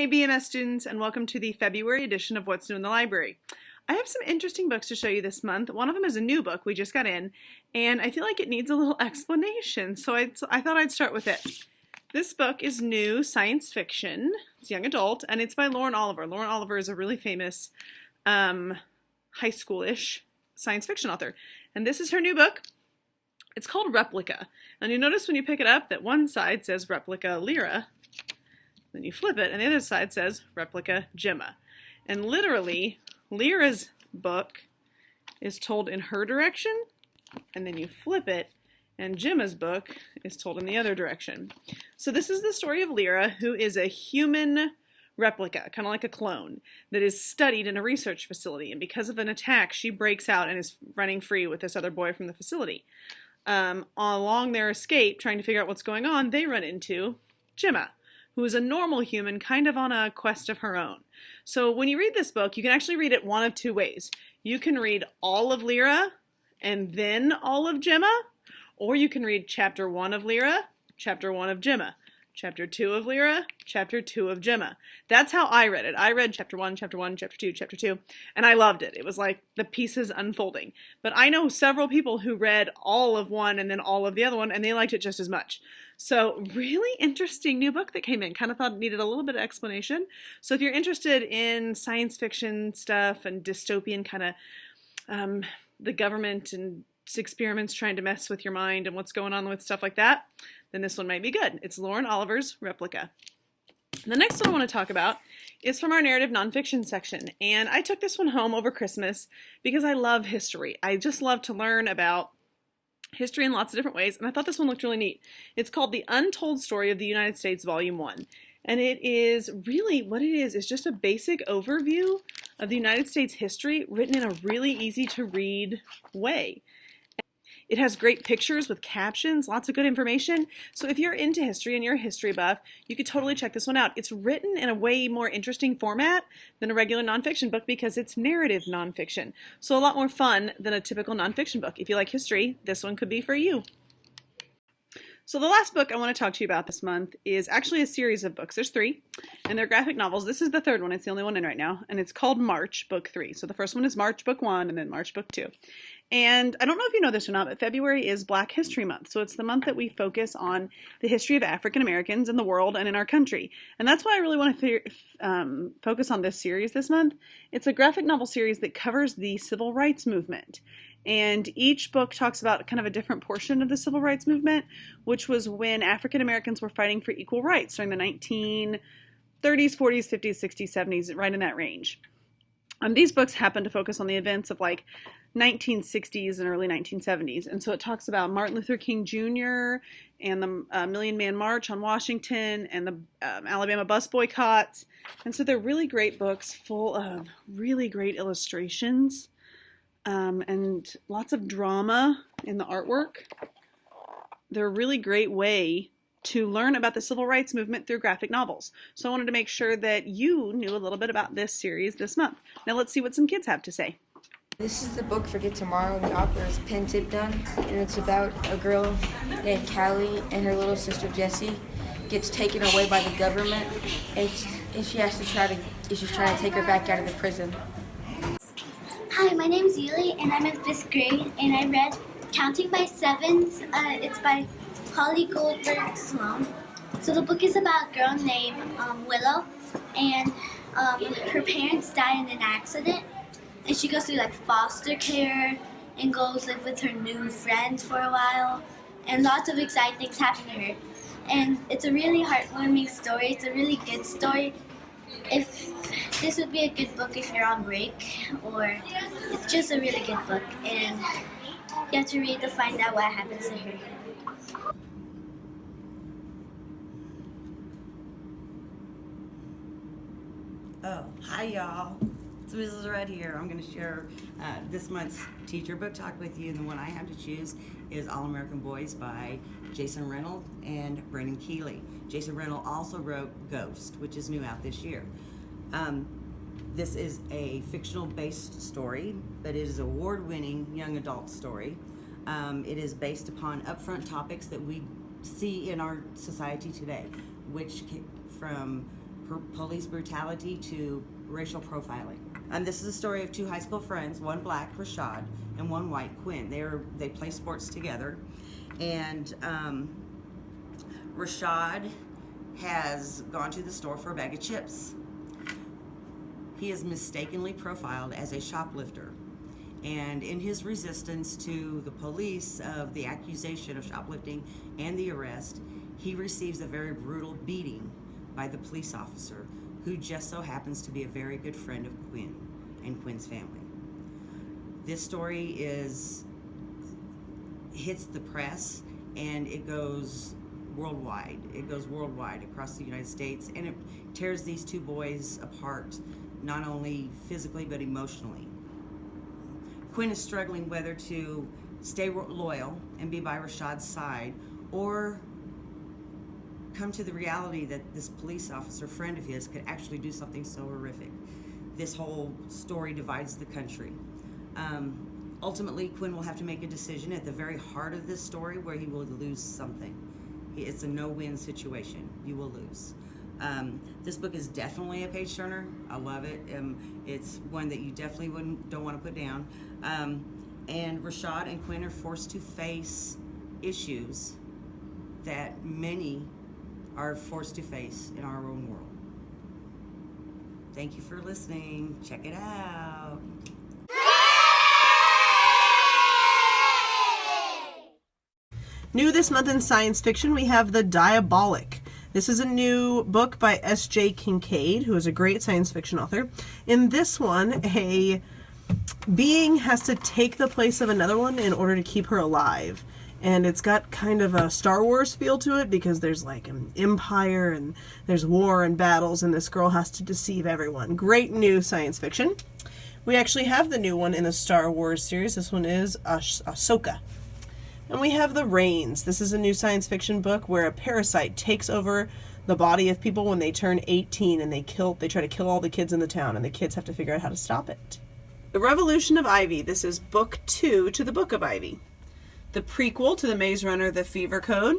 BMS students, and welcome to the February edition of What's New in the Library. I have some interesting books to show you this month. One of them is a new book we just got in, and I feel like it needs a little explanation, so I thought I'd start with it. This book is new science fiction. It's young adult, and it's by Lauren Oliver. Lauren Oliver is a really famous high schoolish science fiction author, and this is her new book. It's called Replica, and you notice when you pick it up that one side says Replica Lyra, then you flip it, and the other side says Replica Gemma. And literally, Lyra's book is told in her direction, and then you flip it, and Gemma's book is told in the other direction. So this is the story of Lyra, who is a human replica, kind of like a clone, that is studied in a research facility. And because of an attack, she breaks out and is running free with this other boy from the facility. Along their escape, trying to figure out what's going on, they run into Gemma, who is a normal human, kind of on a quest of her own. So when you read this book, you can actually read it one of two ways. You can read all of Lyra and then all of Gemma, or you can read chapter 1 of Lyra, chapter 1 of Gemma, chapter 2 of Lyra, chapter 2 of Gemma. That's how I read it. I read chapter 1, chapter 1, chapter 2, chapter 2, and I loved it. It was like the pieces unfolding. But I know several people who read all of one and then all of the other one, and they liked it just as much. So really interesting new book that came in. Kind of thought it needed a little bit of explanation. So if you're interested in science fiction stuff and dystopian kind of the government and experiments trying to mess with your mind and what's going on with stuff like that, then this one might be good. It's Lauren Oliver's Replica. The next one I want to talk about is from our narrative nonfiction section. And I took this one home over Christmas because I love history. I just love to learn about history in lots of different ways, and I thought this one looked really neat. It's called The Untold Story of the United States, Volume 1. And it is really, what it is just a basic overview of the United States history written in a really easy to read way. It has great pictures with captions, lots of good information. So if you're into history and you're a history buff, you could totally check this one out. It's written in a way more interesting format than a regular nonfiction book because it's narrative nonfiction. So a lot more fun than a typical nonfiction book. If you like history, this one could be for you. So the last book I want to talk to you about this month is actually a series of books. There's 3, and they're graphic novels. This is the third one. It's the only one in right now, and it's called March, Book 3. So the first one is March, Book 1, and then March, Book 2. And I don't know if you know this or not, but February is Black History Month. So it's the month that we focus on the history of African Americans in the world and in our country. And that's why I really want to focus on this series this month. It's a graphic novel series that covers the civil rights movement. And each book talks about kind of a different portion of the civil rights movement, which was when African Americans were fighting for equal rights during the 1930s, 40s, 50s, 60s, 70s, right in that range. These books happen to focus on the events of like 1960s and early 1970s. And so it talks about Martin Luther King Jr. and the Million Man March on Washington and the Alabama bus boycotts. And so they're really great books full of really great illustrations and lots of drama in the artwork. They're a really great way to learn about the civil rights movement through graphic novels. So I wanted to make sure that you knew a little bit about this series this month. Now let's see what some kids have to say. This is the book Forget Tomorrow. The author is Penn Tipton, and it's about a girl named Callie and her little sister Jessie gets taken away by the government, and she has to she's trying to take her back out of the prison. Hi, my name is Yuli, and I'm in 5th grade, and I read Counting by Sevens. It's by Holly Goldberg Sloan. So the book is about a girl named Willow, and her parents died in an accident, and she goes through like foster care and goes live with her new friends for a while, and lots of exciting things happen to her. And it's a really heartwarming story. It's a really good story. This would be a good book if you're on break, or it's just a really good book, and you have to read to find out what happens to her. Oh, hi y'all. It's Mrs. Red here. I'm going to share this month's teacher book talk with you, and the one I have to choose is All American Boys by Jason Reynolds and Brendan Keeley. Jason Reynolds also wrote Ghost, which is new out this year. This is a fictional-based story, but it is an award-winning young adult story. It is based upon upfront topics that we see in our society today, which from police brutality to racial profiling. This is a story of two high school friends, one black, Rashad, and one white, Quinn. They play sports together, and Rashad has gone to the store for a bag of chips. He is mistakenly profiled as a shoplifter, and in his resistance to the police of the accusation of shoplifting and the arrest, he receives a very brutal beating by the police officer, who just so happens to be a very good friend of Quinn and Quinn's family. This story hits the press, and it goes worldwide. It goes worldwide across the United States, and it tears these two boys apart, not only physically but emotionally. Quinn is struggling whether to stay loyal and be by Rashad's side, or come to the reality that this police officer friend of his could actually do something so horrific. This whole story divides the country. Ultimately, Quinn will have to make a decision at the very heart of this story where he will lose something. It's a no-win situation. You will lose. This book is definitely a page turner. I love it. It's one that you definitely don't want to put down. And Rashad and Quinn are forced to face issues that many are forced to face in our own world. Thank you for listening. Check it out. New this month in science fiction, we have The Diabolic. This is a new book by S.J. Kincaid, who is a great science fiction author. In this one, a being has to take the place of another one in order to keep her alive. And it's got kind of a Star Wars feel to it, because there's like an empire and there's war and battles, and this girl has to deceive everyone. Great new science fiction. We actually have the new one in the Star Wars series. This one is Ahsoka. And we have The Reigns. This is a new science fiction book where a parasite takes over the body of people when they turn 18, and they try to kill all the kids in the town, and the kids have to figure out how to stop it. The Revolution of Ivy. This is book 2 to the Book of Ivy. The prequel to The Maze Runner, The Fever Code.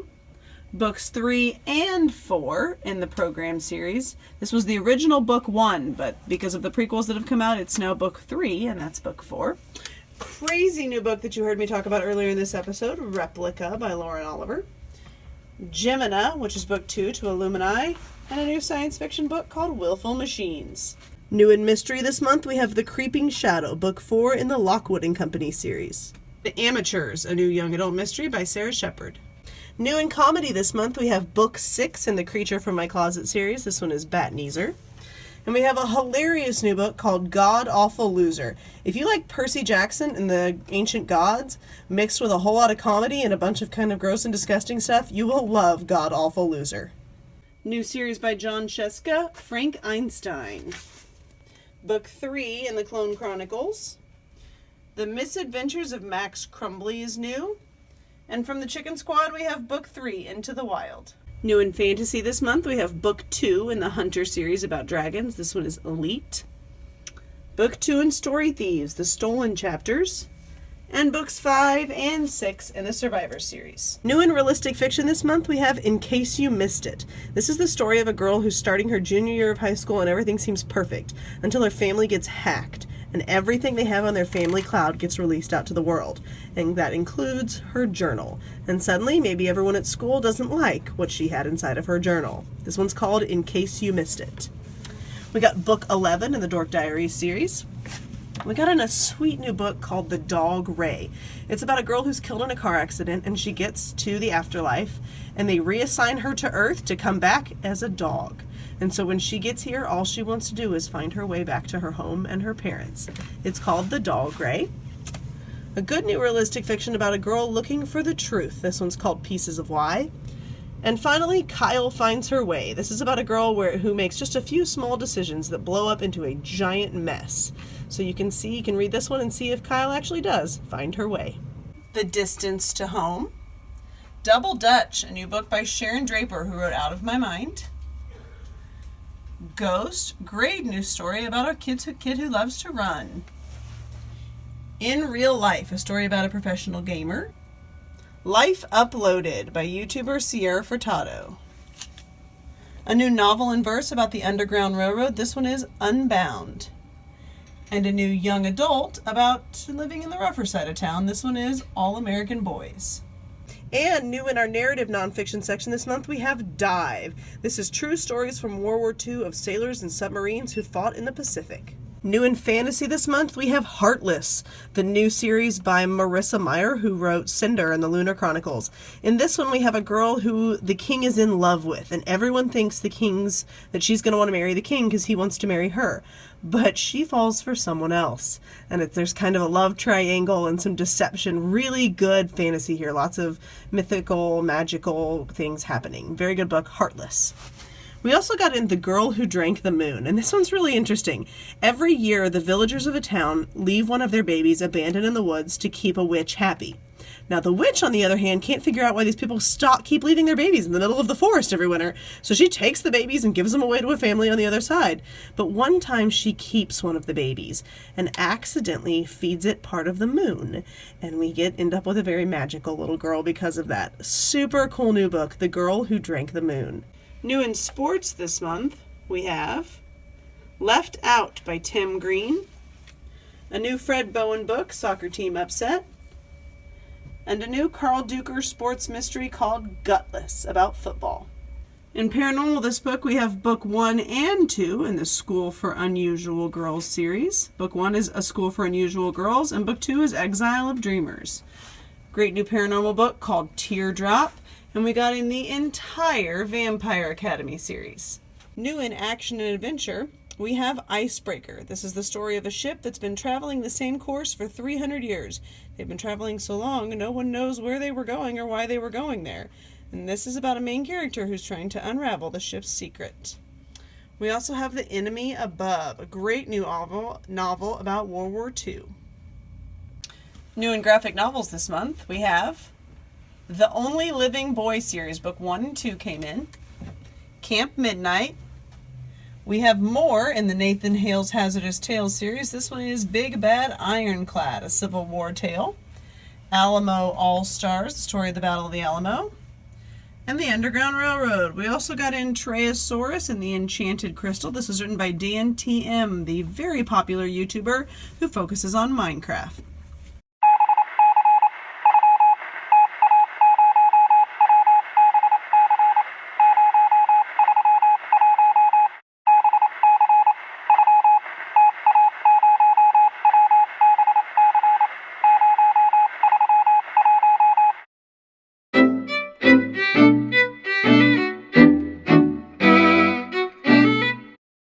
Books 3 and 4 in the program series. This was the original book 1, but because of the prequels that have come out, it's now book 3, and that's book 4. Crazy new book that you heard me talk about earlier in this episode, Replica by Lauren Oliver. Gemina, which is book 2 to Illumini, and a new science fiction book called Willful Machines. New in mystery this month, we have The Creeping Shadow, book 4 in the Lockwood and Company series. The Amateurs, a new young adult mystery by Sarah Shepard. New in comedy this month, we have book 6 in the Creature from My Closet series. This one is Batneezer. And we have a hilarious new book called God Awful Loser. If you like Percy Jackson and the Ancient Gods, mixed with a whole lot of comedy and a bunch of kind of gross and disgusting stuff, you will love God Awful Loser. New series by John Cheska, Frank Einstein. Book 3 in the Clone Chronicles. The Misadventures of Max Crumbly is new. And from the Chicken Squad, we have book 3, Into the Wild. New in fantasy this month, we have book 2 in the Hunter series about dragons. This one is Elite. Book 2 in Story Thieves, The Stolen Chapters. And books 5 and 6 in the Survivor series. New in realistic fiction this month, we have In Case You Missed It. This is the story of a girl who's starting her junior year of high school and everything seems perfect until her family gets hacked. And everything they have on their family cloud gets released out to the world. And that includes her journal. And suddenly, maybe everyone at school doesn't like what she had inside of her journal. This one's called In Case You Missed It. We got book 11 in the Dork Diaries series. We got in a sweet new book called The Dog Ray. It's about a girl who's killed in a car accident, and she gets to the afterlife, and they reassign her to Earth to come back as a dog. And so when she gets here, all she wants to do is find her way back to her home and her parents. It's called The Dog Ray. A good new realistic fiction about a girl looking for the truth. This one's called Pieces of Why. And finally, Kyle Finds Her Way. This is about a girl who makes just a few small decisions that blow up into a giant mess. So you can read this one and see if Kyle actually does find her way. The Distance to Home. Double Dutch, a new book by Sharon Draper, who wrote Out of My Mind. Ghost, great new story about a kid who loves to run. In Real Life, a story about a professional gamer. Life Uploaded by YouTuber Sierra Furtado. A new novel in verse about the Underground Railroad. This one is Unbound. And a new young adult about living in the rougher side of town. This one is All American Boys. And new in our narrative nonfiction section this month, we have Dive. This is true stories from World War II of sailors and submarines who fought in the Pacific. New in fantasy this month, we have Heartless, the new series by Marissa Meyer, who wrote Cinder and the Lunar Chronicles. In this one, we have a girl who the king is in love with, and everyone thinks that she's going to want to marry the king because he wants to marry her. But she falls for someone else, and there's kind of a love triangle and some deception. Really good fantasy here. Lots of mythical, magical things happening. Very good book, Heartless. We also got in The Girl Who Drank the Moon, and this one's really interesting. Every year, the villagers of a town leave one of their babies abandoned in the woods to keep a witch happy. Now, the witch, on the other hand, can't figure out why these people keep leaving their babies in the middle of the forest every winter, so she takes the babies and gives them away to a family on the other side. But one time, she keeps one of the babies and accidentally feeds it part of the moon, and we end up with a very magical little girl because of that. Super cool new book, The Girl Who Drank the Moon. New in sports this month, we have Left Out by Tim Green, a new Fred Bowen book, Soccer Team Upset, and a new Carl Duker sports mystery called Gutless, about football. In paranormal this book, we have book 1 and 2 in the School for Unusual Girls series. Book 1 is A School for Unusual Girls, and book 2 is Exile of Dreamers. Great new paranormal book called Teardrop. And we got in the entire Vampire Academy series. New in action and adventure, we have Icebreaker. This is the story of a ship that's been traveling the same course for 300 years. They've been traveling so long, no one knows where they were going or why they were going there. And this is about a main character who's trying to unravel the ship's secret. We also have The Enemy Above, a great new novel about World War II. New in graphic novels this month, we have The Only Living Boy series, book 1 and 2 came in. Camp Midnight. We have more in the Nathan Hale's Hazardous Tales series. This one is Big Bad Ironclad, a Civil War tale. Alamo All-Stars, the story of the Battle of the Alamo. And The Underground Railroad. We also got in Treosaurus and the Enchanted Crystal. This is written by Dan TM, the very popular YouTuber who focuses on Minecraft.